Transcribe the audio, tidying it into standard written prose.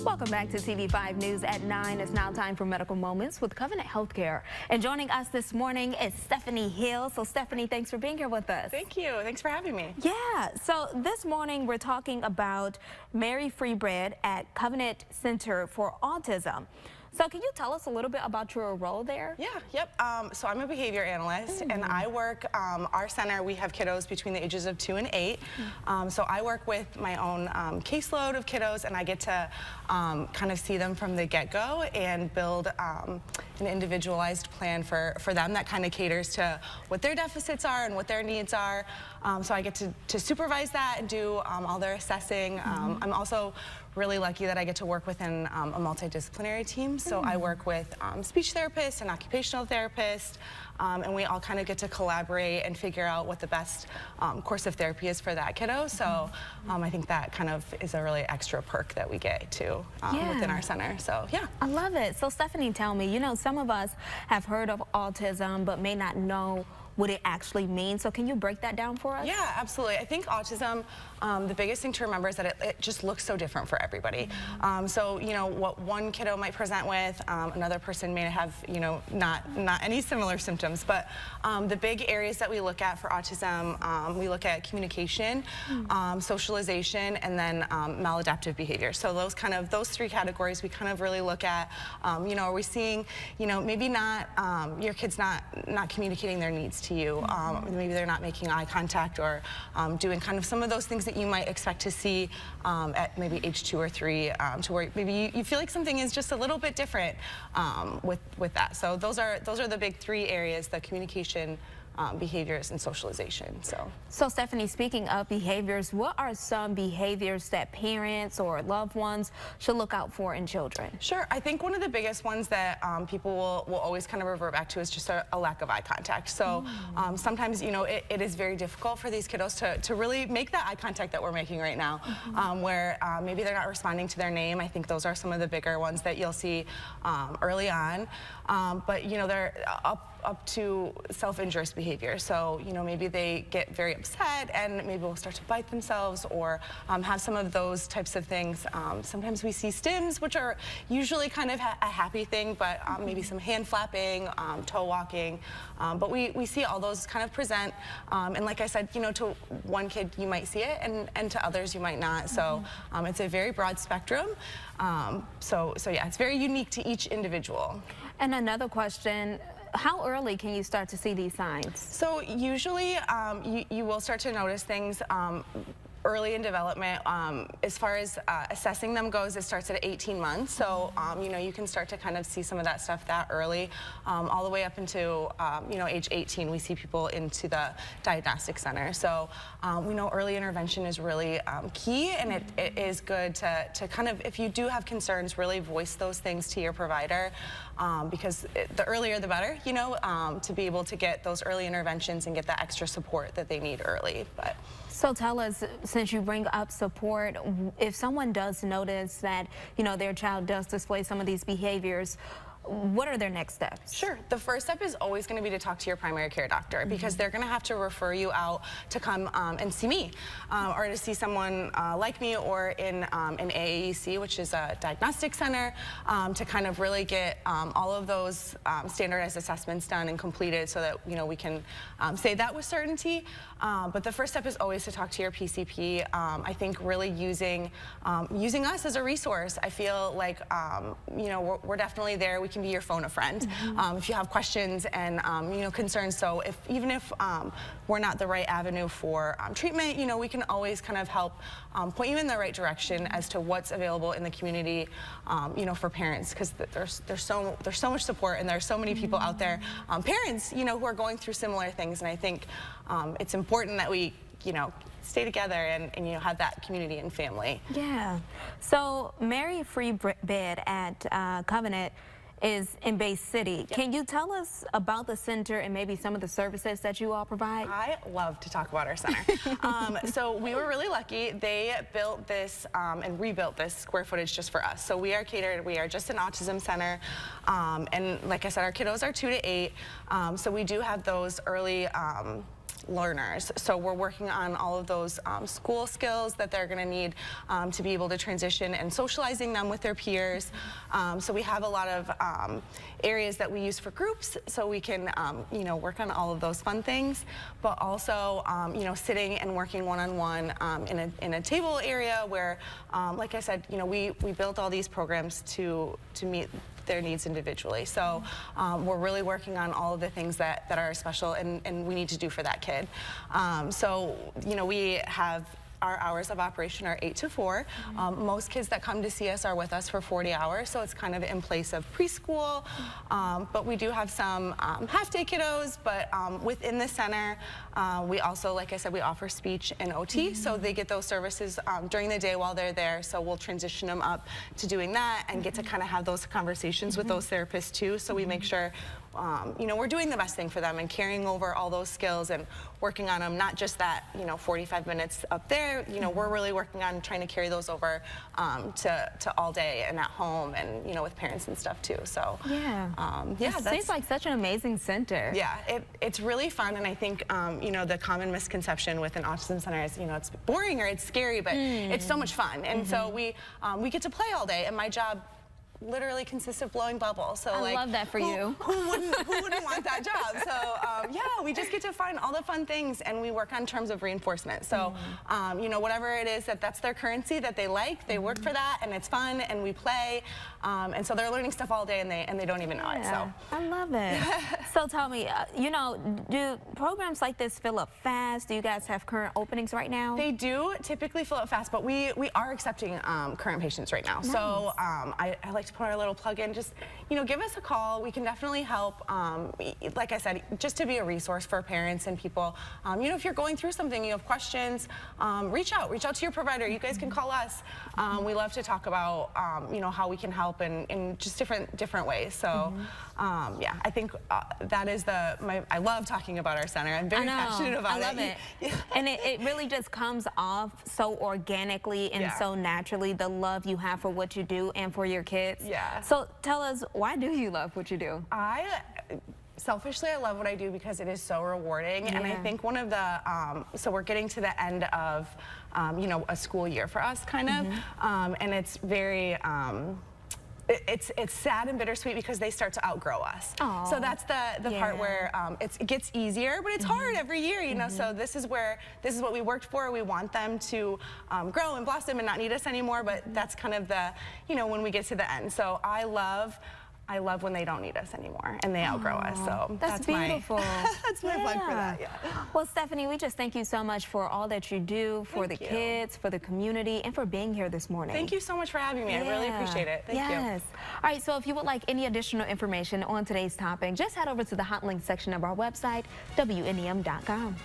Welcome back to TV5 News at 9. It's now time for Medical Moments with Covenant Healthcare. And joining us this morning is Stephanie Hill. So Stephanie, thanks for being here with us. Thank you. Thanks for having me. Yeah. So this morning we're talking about Mary Freebread at Covenant Center for Autism. So can you tell us a little bit about your role there? Yeah, yep. So I'm a behavior analyst and I work, our center, we have kiddos between the ages of 2 and 8. So I work with my own caseload of kiddos and I get to kind of see them from the get-go and build an individualized plan for them that kind of caters to what their deficits are and what their needs are. So I get to supervise that and do all their assessing. I'm also really lucky that I get to work within a multidisciplinary team. So I work with speech therapists and occupational therapists, and we all kind of get to collaborate and figure out what the best course of therapy is for that kiddo. So I think that kind of is a really extra perk that we get to within our center. So yeah. I love it. So Stephanie, tell me, you know, some of us have heard of autism but may not know what it actually means. So can you break that down for us? Yeah, absolutely. I think autism, the biggest thing to remember is that it just looks so different for everybody. So, you know, what one kiddo might present with, another person may have, you know, not any similar symptoms. But the big areas that we look at for autism, we look at communication, socialization, and then maladaptive behavior. So those three categories we kind of really look at. You know, are we seeing, you know, maybe not, your kid's not communicating their needs to you. Maybe they're not making eye contact or doing kind of some of those things that you might expect to see at maybe age 2 or 3, to where maybe you feel like something is just a little bit different with that. So those are the big 3 areas: the communication, behaviors, and socialization. So Stephanie, speaking of behaviors, what are some behaviors that parents or loved ones should look out for in children? Sure. I think one of the biggest ones that people will always kind of revert back to is just a lack of eye contact. So sometimes, you know, it is very difficult for these kiddos to really make that eye contact that we're making right now, where maybe they're not responding to their name. I think those are some of the bigger ones that you'll see early on. But, you know, they're up to self-injurious behavior. So, you know, maybe they get very upset and maybe will start to bite themselves or have some of those types of things. Sometimes we see stims, which are usually kind of a happy thing, but maybe some hand flapping, toe walking. But we see all those kind of present. And like I said, you know, to one kid you might see it and to others you might not. So it's a very broad spectrum. So yeah, it's very unique to each individual. And another question, how early can you start to see these signs? So usually you will start to notice things early in development. As far as assessing them goes, it starts at 18 months. So, you know, you can start to kind of see some of that stuff that early, all the way up into, you know, age 18, we see people into the diagnostic center. So we know early intervention is really key, and it is good to kind of, if you do have concerns, really voice those things to your provider, because the earlier the better, you know, to be able to get those early interventions and get that extra support that they need early. But so tell us, since you bring up support, if someone does notice that, you know, their child does display some of these behaviors, what are their next steps? Sure. The first step is always going to be to talk to your primary care doctor, because they're going to have to refer you out to come and see me, or to see someone like me, or in an AAEC, which is a diagnostic center, to kind of really get all of those standardized assessments done and completed, so that, you know, we can say that with certainty. But the first step is always to talk to your PCP. I think really using us as a resource. I feel like, you know, we're definitely there. We can be your phone a friend if you have questions and you know, concerns. So even if we're not the right avenue for treatment, you know, we can always kind of help point you in the right direction as to what's available in the community, you know, for parents, because there's so much support, and there's so many people out there, parents, you know, who are going through similar things. And I think it's important that we, you know, stay together and you know, have that community and family. Yeah. So Mary Freebread at Covenant is in Bay City. Yep. Can you tell us about the center and maybe some of the services that you all provide? I love to talk about our center. So we were really lucky. They built this and rebuilt this square footage just for us. So we are catered, we are just an autism center. And like I said, our kiddos are 2 to 8. So we do have those early learners. So we're working on all of those school skills that they're going to need to be able to transition and socializing them with their peers. So we have a lot of areas that we use for groups, so we can work on all of those fun things, but also sitting and working one-on-one in a table area where, like I said, we built all these programs to meet their needs individually. So we're really working on all of the things that are special and we need to do for that kid. So we have our hours of operation are 8 to 4. Most kids that come to see us are with us for 40 hours, so it's kind of in place of preschool. But we do have some half-day kiddos, but within the center, we also, like I said, we offer speech and OT, so they get those services during the day while they're there, so we'll transition them up to doing that and get to kind of have those conversations with those therapists too, so we make sure we're doing the best thing for them and carrying over all those skills and working on them, not just that 45 minutes up there. We're really working on trying to carry those over to all day and at home and with parents and stuff too. So it seems like such an amazing center. Yeah, it's really fun, and I think the common misconception with an autism center is it's boring or it's scary, but it's so much fun. And so we get to play all day, and my job literally consists of blowing bubbles. So I love that for you. Who wouldn't want that job? So yeah, we just get to find all the fun things, and we work on terms of reinforcement. So whatever it is that's their currency that they like, they work for that, and it's fun, and we play, and so they're learning stuff all day, and they don't even know it. So I love it. So tell me, do programs like this fill up fast? Do you guys have current openings right now? They do typically fill up fast, but we are accepting current patients right now. Nice. So I like to put our little plug in. Just give us a call. We can definitely help. Like I said, just to be a resource for parents and people. If you're going through something, you have questions, reach out to your provider. You guys can call us. We love to talk about how we can help in just different ways. So yeah, I think that is I love talking about our center. I'm very passionate about it. I love it. Yeah. And it really just comes off so organically and so naturally, the love you have for what you do and for your kids. Yeah. So tell us, why do you love what you do? Selfishly, I love what I do because it is so rewarding, and I think one of the so we're getting to the end of a school year for us, kind of, and it's very it's sad and bittersweet because they start to outgrow us. Aww. So that's the part where it gets easier, but it's hard every year, So this is what we worked for. We want them to grow and blossom and not need us anymore. But that's kind of the when we get to the end. So I love when they don't need us anymore and they outgrow us. So that's beautiful. That's my plug for that. Yeah. Well, Stephanie, we just thank you so much for all that you do for the kids, for the community, and for being here this morning. Thank you so much for having me. I really appreciate it. Thank you. All right, so if you would like any additional information on today's topic, just head over to the hot link section of our website, WNEM.com.